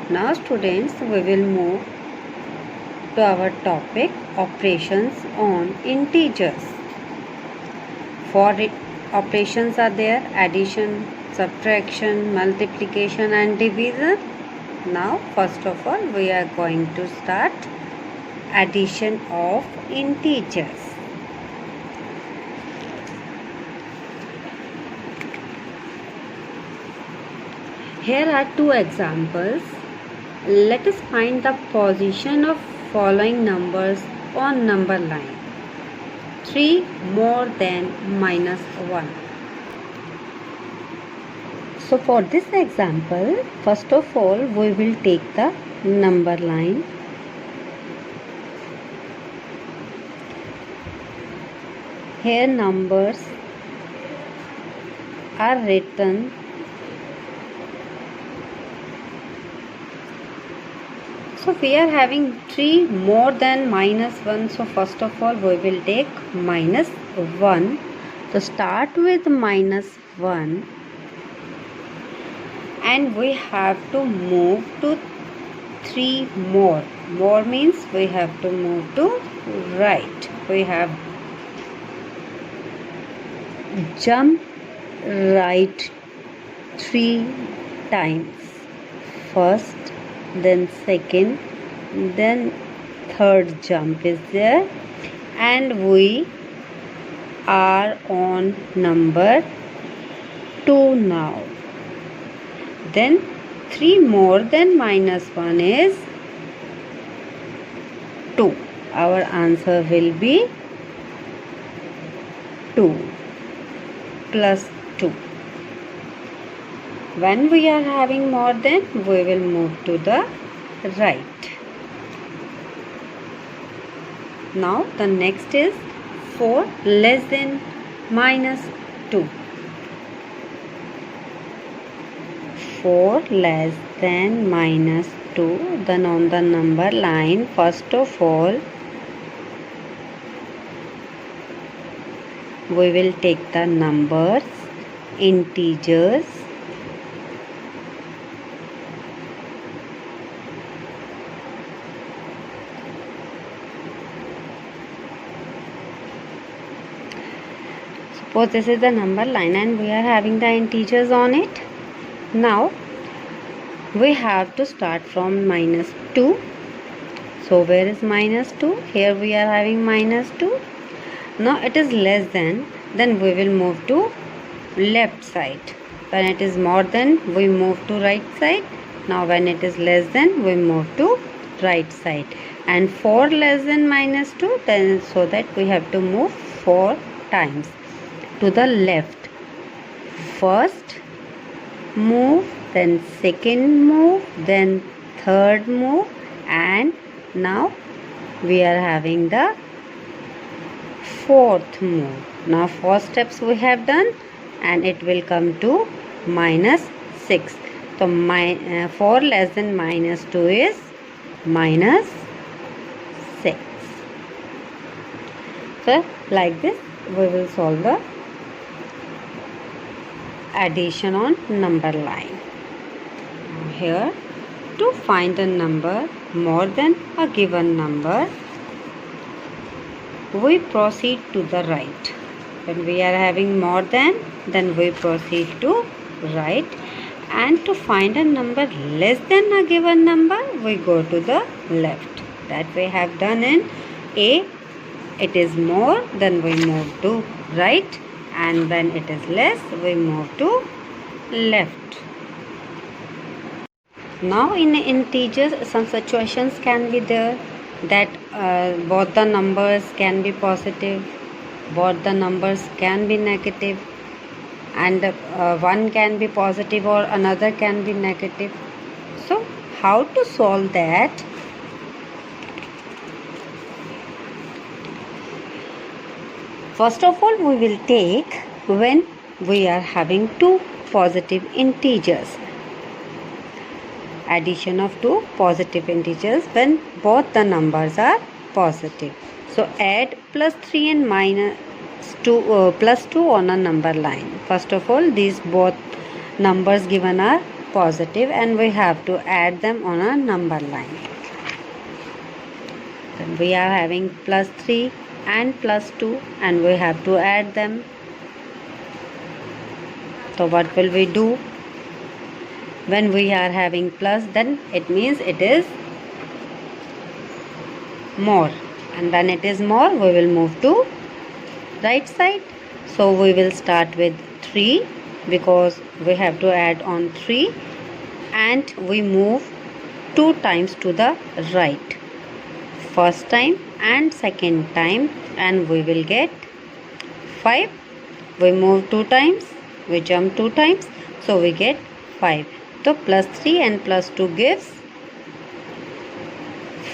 Now students, we will move to our topic operations on integers. Operations are there: addition, subtraction, multiplication and division. Now first of all we are going to start addition of integers. Here are two examples. Let us find the position of following numbers on number line. 3 more than -1. So for this example, first of all we will take the number line. Here numbers are written So we are having 3 more than -1. So first of all we will take -1. So start with -1 and we have to move to 3 more. More means we have to move to right. We have jump right 3 times. First, then second, then third jump is there, and we are on number 2 now. Then 3 more than -1 is 2. Our answer will be 2 plus 2. When we are having more than, we will move to the right. Now the next is 4 less than -2. 4 less than -2. Then on the number line, first of all we will take the numbers, integers. Suppose this is the number line and we are having the integers on it. Now we have to start from -2. So where is -2? Here we are having -2. Now it is less than, then we will move to left side. When it is more than, we move to right side. Now when it is less than, we move to right side. And 4 less than -2, then so that we have to move 4 times to the left. First move, then second move, then third move, and now we are having the fourth move. Now 4 steps we have done and it will come to -6. So 4 less than -2 is -6. So like this we will solve the addition on number line. Here, to find a number more than a given number, we proceed to the right. When we are having more than, then we proceed to right. And to find a number less than a given number, we go to the left. That we have done in A. It is more, then we move to right, and when it is less, we move to left. Now in integers, some situations can be there that both the numbers can be positive, both the numbers can be negative, and one can be positive or another can be negative. So how to solve that? First of all, we will take when we are having 2 positive integers. Addition of 2 positive integers when both the numbers are positive. So add +3 and +2 on a number line. First of all, these both numbers given are positive and we have to add them on a number line. Then we are having plus 3 and plus 2 and we have to add them. So what will we do? When we are having plus, then it means it is more, and when it is more we will move to right side. So we will start with 3 because we have to add on 3, and we move 2 times to the right, first time and second time, and we will get 5. We move 2 times, we jump 2 times, so we get 5. So plus 3 and plus 2 gives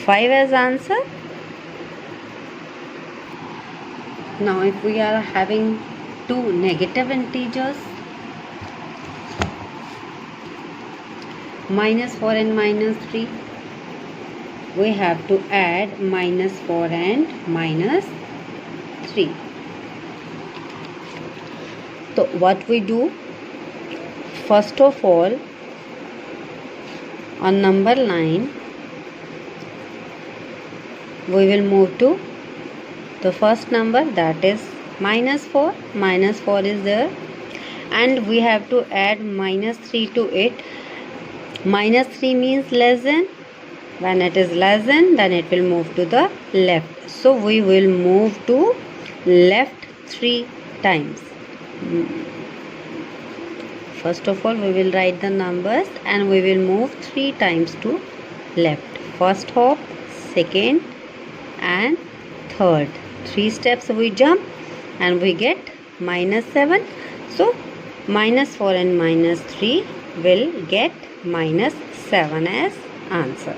5 as answer. Now if we are having two negative integers, minus 4 and minus 3, we have to add minus 4 and minus 3. So what we do, first of all, on number line we will move to the first number, that is minus 4. Minus 4 is there and we have to add minus 3 to it. Minus 3 means less than. When it is less than, then it will move to the left. So we will move to left 3 times. First of all, we will write the numbers and we will move 3 times to left. First hop, second and third. 3 steps we jump and we get minus 7. So minus 4 and minus 3 will get minus 7 as answer.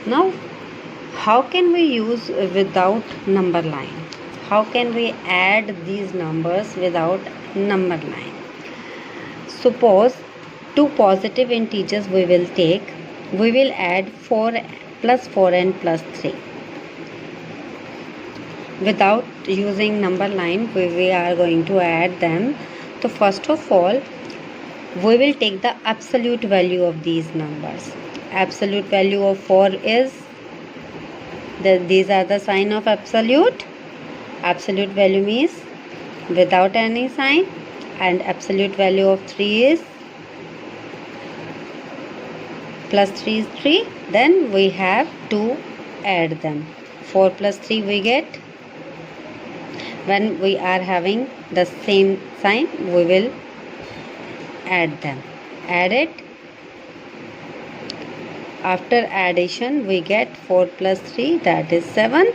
Now how can we use without number line? How can we add these numbers without number line? Suppose two positive integers we will take. We will add 4 plus 4 and plus 3. Without using number line, we are going to add them. So first of all, we will take the absolute value of these numbers. Absolute value of 4 is, these are the sign of absolute. Absolute value means without any sign, and absolute value of 3 is plus 3 is 3. Then we have to add them. 4 plus 3 we get. When we are having the same sign, we will add them. Add it. After addition we get 4 plus 3, that is 7,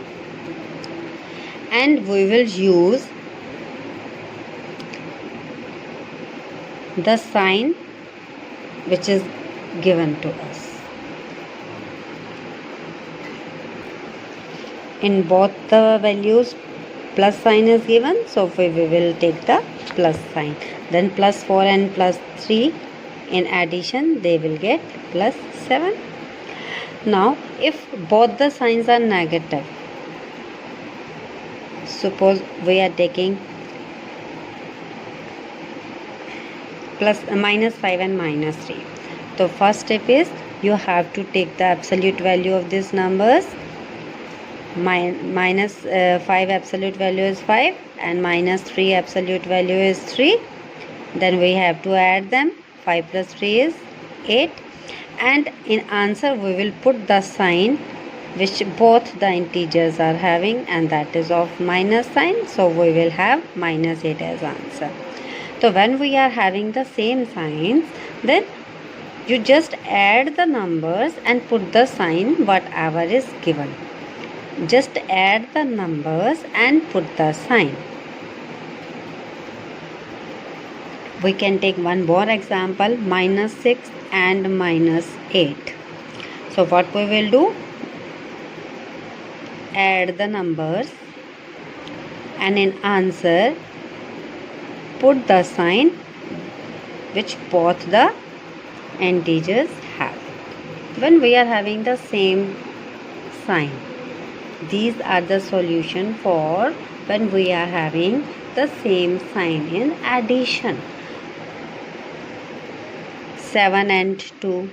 and we will use the sign which is given to us. In both the values plus sign is given, so we will take the plus sign. Then plus 4 and plus 3 in addition, they will get plus 7. Now if both the signs are negative, suppose we are taking plus minus 5 and minus 3. So first step is you have to take the absolute value of these numbers. Minus 5 absolute value is 5 and minus 3 absolute value is 3. Then we have to add them. 5 plus 3 is 8, and in answer we will put the sign which both the integers are having, and that is of minus sign. So we will have minus 8 as answer. So when we are having the same signs, then you just add the numbers and put the sign whatever is given. Just add the numbers and put the sign. We can take one more example, minus 6 and minus 8. So what we will do? Add the numbers and in answer put the sign which both the integers have. When we are having the same sign, these are the solution for when we are having the same sign in addition. 7 and 2,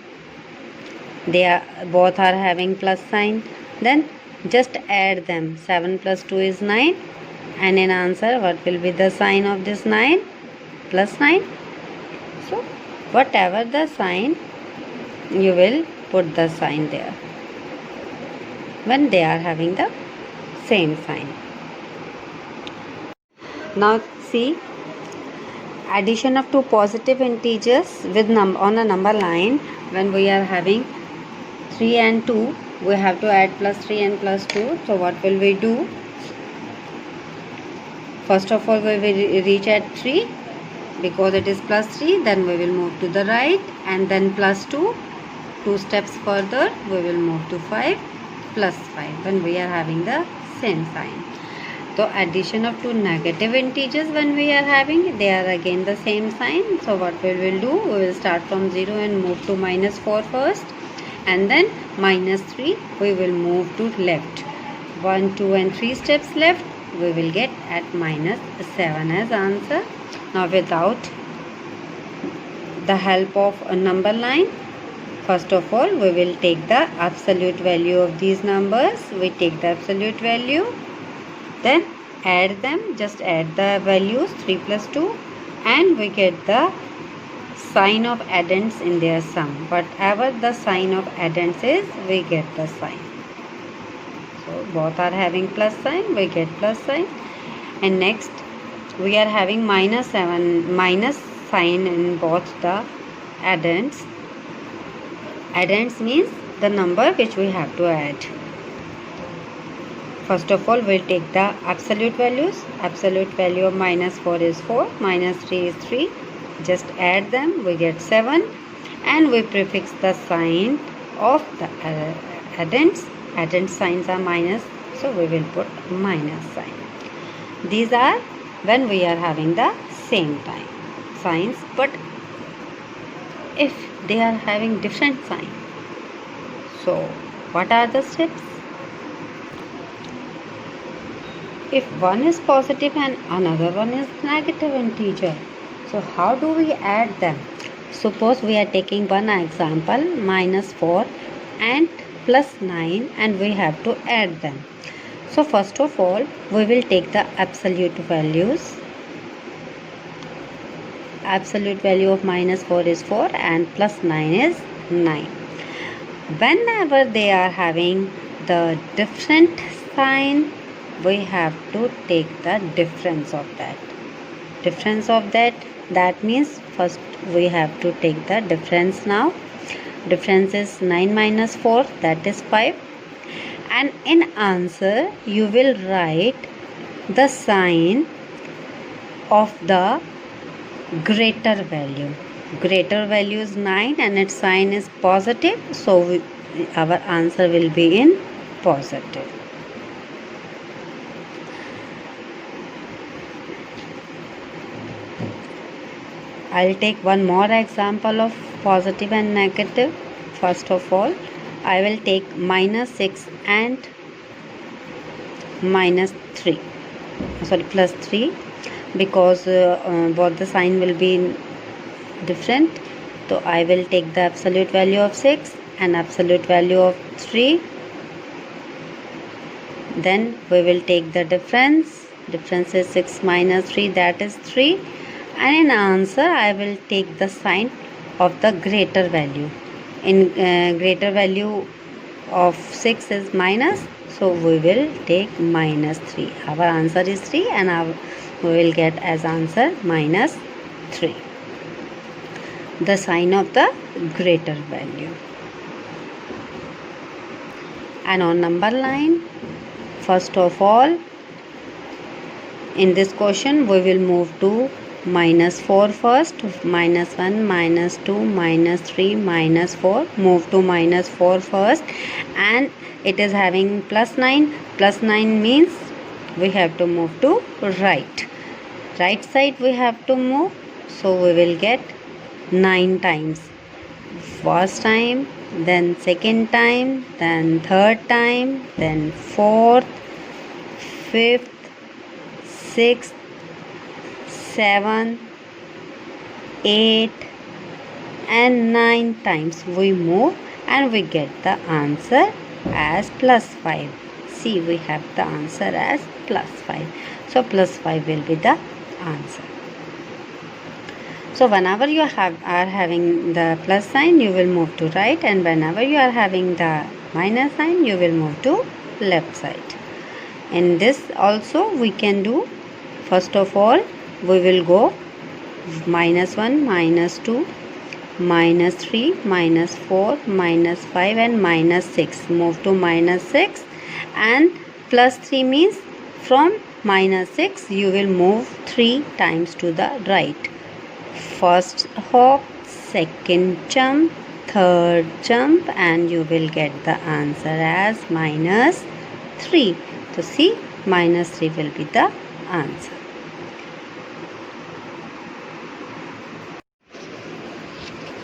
they are both are having plus sign. Then just add them. 7 plus 2 is 9, and in answer what will be the sign of this 9? Plus 9. So whatever the sign, you will put the sign there when they are having the same sign. Now see, addition of two positive integers with on a number line. When we are having 3 and 2, we have to add plus 3 and plus 2. So what will we do? First of all, we will reach at 3 because it is plus 3. Then we will move to the right, and then plus 2. 2 steps further, we will move to 5 plus 5 when we are having the same sign. So addition of two negative integers when we are having, they are again the same sign. So what we will do, we will start from 0 and move to minus 4 first, and then minus 3 we will move to left. 1, 2 and 3 steps left, we will get at minus 7 as answer. Now without the help of a number line, first of all we will take the absolute value of these numbers. We take the absolute value, then add them, just add the values 3 plus 2, and we get the sign of addends in their sum. Whatever the sign of addends is, we get the sign. So both are having plus sign, we get plus sign. And next we are having minus 7, minus sign in both the addends. Addends means the number which we have to add. First of all, we'll take the absolute values. Absolute value of minus 4 is 4, minus 3 is 3. Just add them, we get 7, and we prefix the sign of the addends. Addend signs are minus, so we will put minus sign. These are when we are having the same signs, but if they are having different sign, so what are the steps? If one is positive and another one is negative integer, so how do we add them? Suppose we are taking one example, minus 4 and plus 9, and we have to add them. So first of all, we will take the absolute values. Absolute value of minus 4 is 4 and plus 9 is 9. Whenever they are having the different sign, we have to take the difference of that. Difference of that means first we have to take the difference now. Difference is 9 minus 4, that is 5. And in answer, you will write the sign of the greater value. Greater value is 9 and its sign is positive, so our answer will be in positive. I'll take one more example of positive and negative. First of all, I will take minus 6 and minus 3. Plus 3, because both the sign will be different. So I will take the absolute value of 6 and absolute value of 3. Then we will take the difference. Difference is 6 minus 3, that is 3. And in answer, I will take the sign of the greater value. In greater value of 6 is minus, so we will take minus 3. Our answer is 3, and we will get as answer minus 3. The sign of the greater value. And on number line, first of all, in this question, we will move to minus 4 first. Minus 1, minus 2, minus 3, minus 4. Move to minus 4 first, and it is having plus 9. Plus 9 means we have to move to right. Right side we have to move, so we will get 9 times. First time, then second time, then third time, then fourth, fifth, sixth, 7, 8, and 9 times we move and we get the answer as plus 5. See, we have the answer as plus 5. So plus 5 will be the answer. So whenever you are having the plus sign, you will move to right, and whenever you are having the minus sign, you will move to left side. In this also we can do, first of all we will go minus 1, minus 2, minus 3, minus 4, minus 5 and minus 6. Move to minus 6, and plus 3 means from minus 6 you will move 3 times to the right. First hop, second jump, third jump, and you will get the answer as minus 3. So see, minus 3 will be the answer.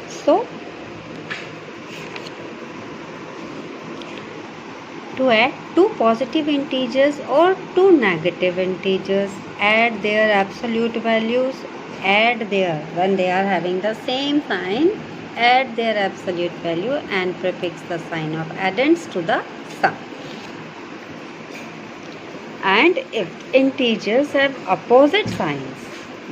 So to add two positive integers or two negative integers, add their absolute values, add their, when they are having the same sign, add their absolute value and prefix the sign of addends to the sum. And if integers have opposite signs,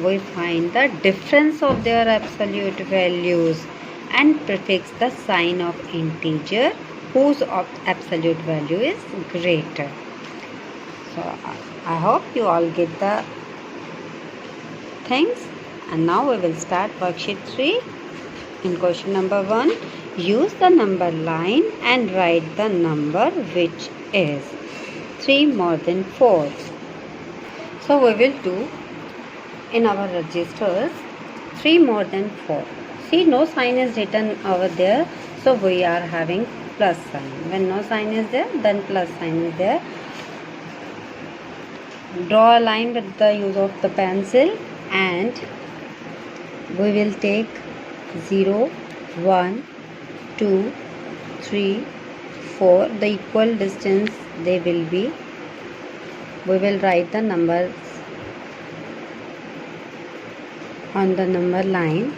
we find the difference of their absolute values and prefix the sign of integer whose absolute value is greater. So I hope you all get the things. And now we will start worksheet 3. In question number 1, use the number line and write the number which is 3 more than 4. So we will do in our registers 3 more than 4. See, no sign is written over there, so we are having plus sign. When no sign is there, then plus sign is there. Draw a line with the use of the pencil, and we will take 0, 1, 2, 3, 4. The equal distance they will be. We will write the numbers on the number line,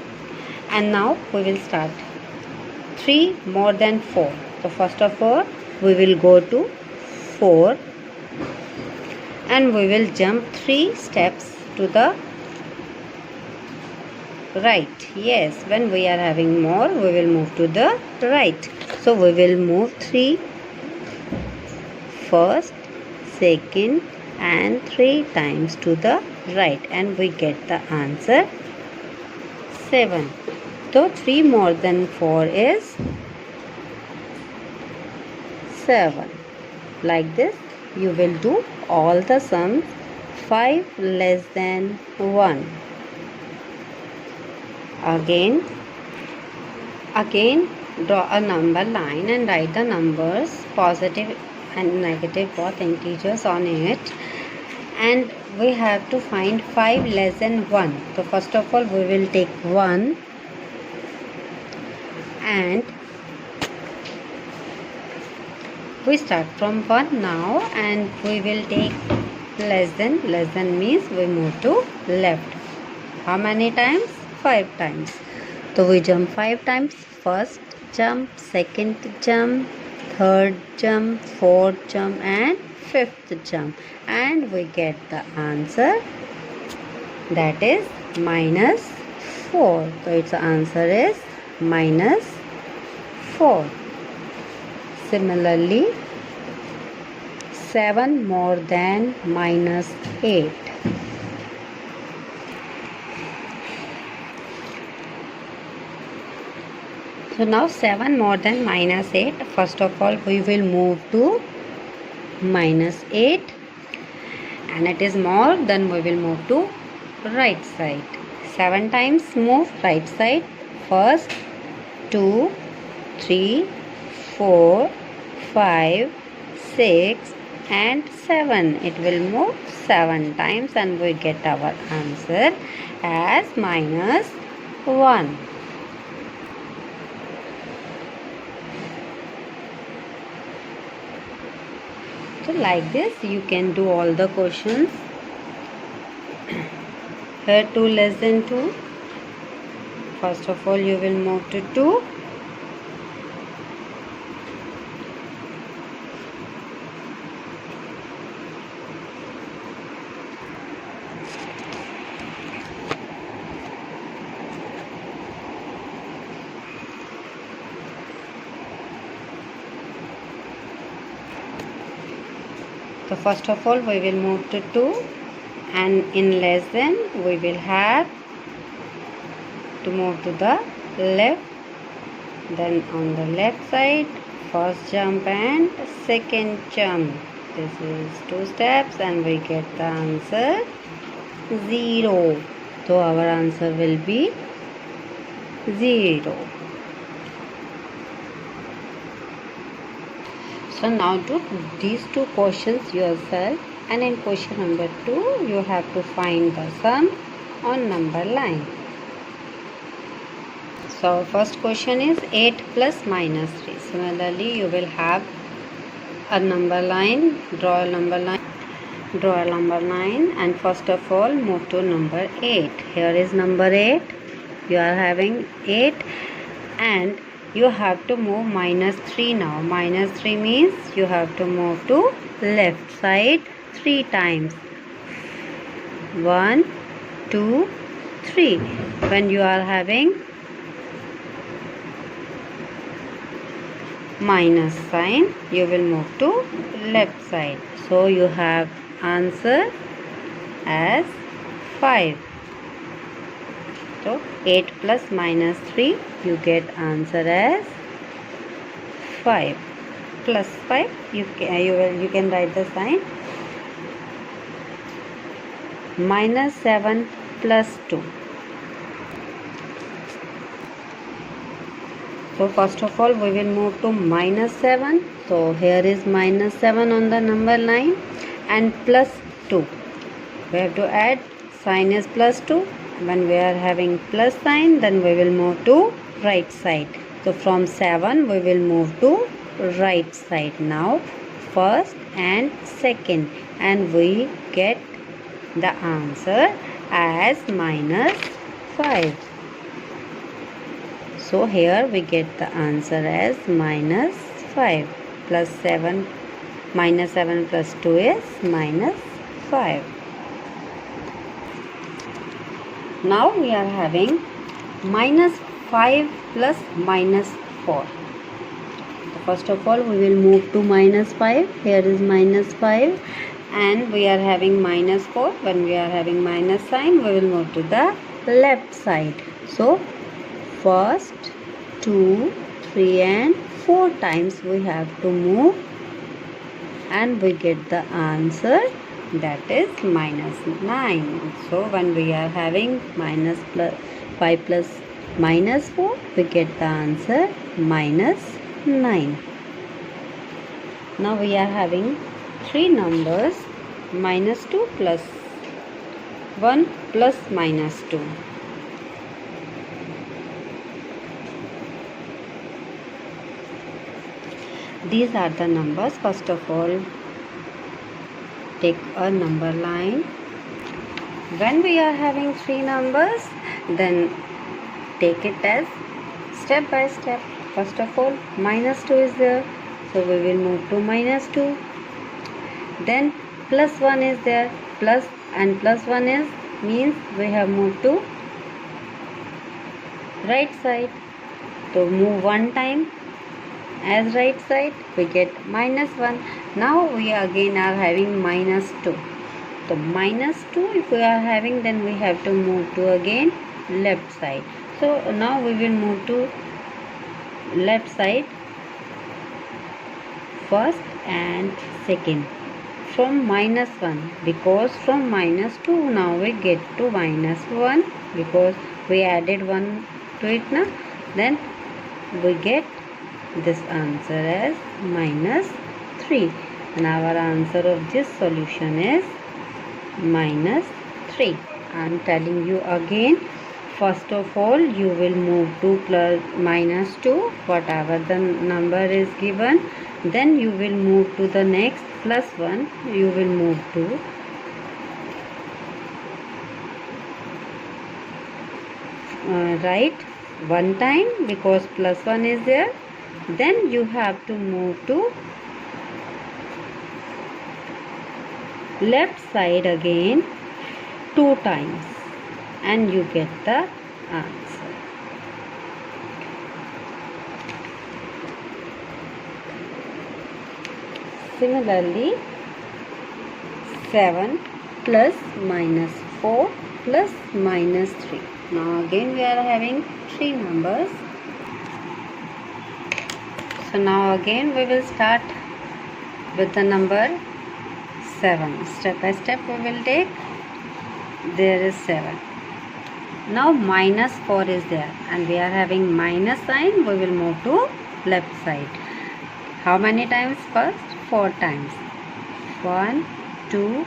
and now we will start 3 more than 4. So first of all we will go to 4 and we will jump 3 steps to the right. Yes, when we are having more, we will move to the right. So we will move 3 first, second and 3 times to the right, and we get the answer 7. So 3 more than 4 is 7. Like this you will do all the sums. 5 less than 1. Again draw a number line and write the numbers positive and negative, both integers, on it, and we have to find 5 less than 1. So first of all we will take 1 and we start from 1 now, and we will take less than means we move to left. How many times? 5 times. So we jump 5 times. First jump, second jump, third jump, fourth jump and fifth jump, and we get the answer, that is minus 4. So its answer is minus 4. Similarly, 7 more than minus 8. So now 7 more than minus 8. First of all we will move to minus 8, and it is more, then we will move to right side. 7 times move right side. First 2, 3, 4, 5, 6 and 7. It will move 7 times, and we get our answer as minus 1. So like this you can do all the questions. Here 2 less than 2, first of all you will move to 2. So first of all we will move to 2, and in less than we will have to move to the left. Then on the left side, first jump and second jump. This is 2 steps and we get the answer 0. So our answer will be 0. So now do these 2 questions yourself, and in question number 2 you have to find the sum on number line. So first question is 8 plus minus 3. Similarly you will have a number line, draw a number line, and first of all move to number 8. Here is number 8. You are having 8 and you have to move minus 3 now. Minus 3 means you have to move to left side 3 times. 1, 2, 3. When you are having minus sign, you will move to left side. So you have answer as 5. So 8 plus minus 3, you get answer as 5. Plus 5, you can write the sign. Minus 7 plus 2. So first of all we will move to minus 7. So here is minus 7 on the number line and plus 2. We have to add, sign is plus 2. When we are having plus sign, then we will move to right side. So from 7 we will move to right side now, first and second, and we get the answer as minus 5. So here we get the answer as minus 5. Plus 7, minus 7 plus 2 is minus 5. Now we are having minus 5 plus minus 4. So first of all we will move to minus 5. Here is minus 5 and we are having minus 4. When we are having minus sign, we will move to the left side. So first 2, 3 and 4 times we have to move, and we get the answer, that is minus 9. So when we are having minus plus 5 plus minus 4, we get the answer minus 9. Now we are having 3 numbers, minus 2 plus 1 plus minus 2. These are the numbers. First of all, take a number line. When we are having 3 numbers, then take it as step by step. First of all, minus 2 is there, so we will move to minus 2. Then plus 1 is there, plus and plus 1 is means we have moved to right side. So move 1 time as right side, we get minus 1. Now we again are having minus 2. So minus 2 if we are having, then we have to move to again left side. So now we will move to left side first and second from minus 1, because from minus 2 now we get to minus 1 because we added 1 to it now. Then we get this answer as minus 3, and our answer of this solution is minus 3. I am telling you again, first of all you will move to plus minus 2, whatever the number is given. Then you will move to the next plus 1, you will move to right one time because plus 1 is there. Then you have to move to left side again 2 times and you get the answer. Similarly, 7 plus minus 4 plus minus 3. Now again we are having 3 numbers. So now again we will start with the number 7. Step by step we will take. There is 7. Now minus 4 is there and we are having minus sign. We will move to left side. How many times first? 4 times. 1, 2,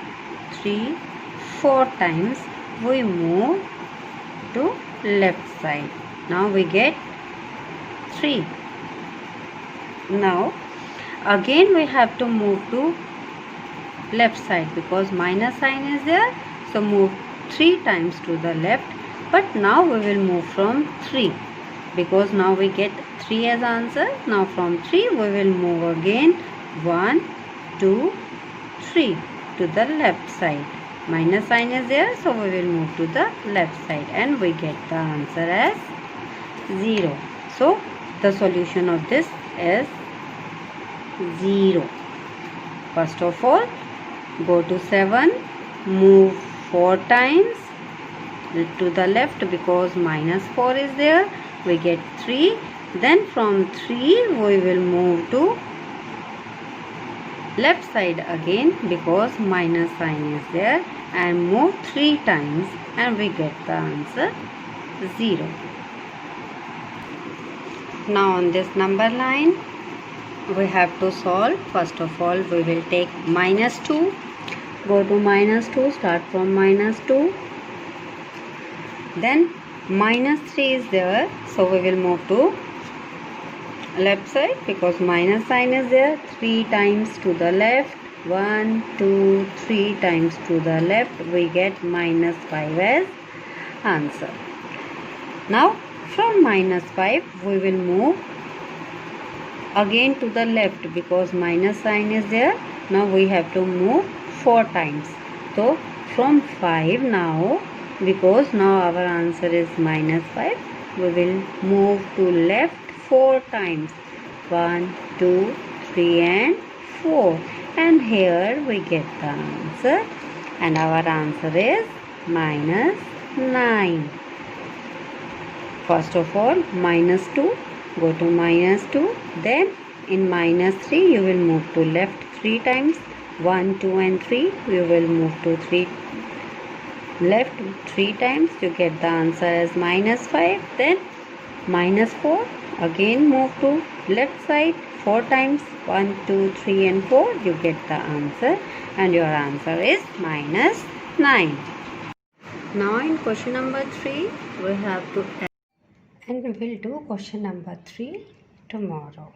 3, 4 times we move to left side. Now we get 3. Now again we have to move to left side because minus sign is there. So move 3 times to the left. But now we will move from 3 because now we get 3 as answer. Now from 3 we will move again 1, 2, 3 to the left side. Minus sign is there, so we will move to the left side and we get the answer as 0. So the solution of this is 0. First of all, go to 7, move 4 times to the left because minus 4 is there. We get 3. Then from 3 we will move to left side again because minus sign is there and move 3 times and we get the answer 0. Now on this number line we have to solve. First of all we will take minus 2. Go to minus 2, start from minus 2. Then minus 3 is there, so we will move to left side because minus sign is there. 3 times to the left. 1, 2, 3 times to the left. We get minus 5 as answer. Now from minus 5 we will move again to the left because minus sign is there. Now we have to move 4 times. So from 5 now, because now our answer is minus 5, we will move to left 4 times. 1, 2, 3 and 4. And here we get the answer. And our answer is minus 9. First of all, minus 2. Go to minus 2. Then in minus 3 you will move to left 3 times. 1, 2 and 3. We will move to 3 left 3 times. You get the answer as minus 5. Then minus 4. Again move to left side 4 times. 1, 2, 3 and 4. You get the answer. And your answer is minus 9. Now in question number 3 we have to add. And we will do question number 3 tomorrow.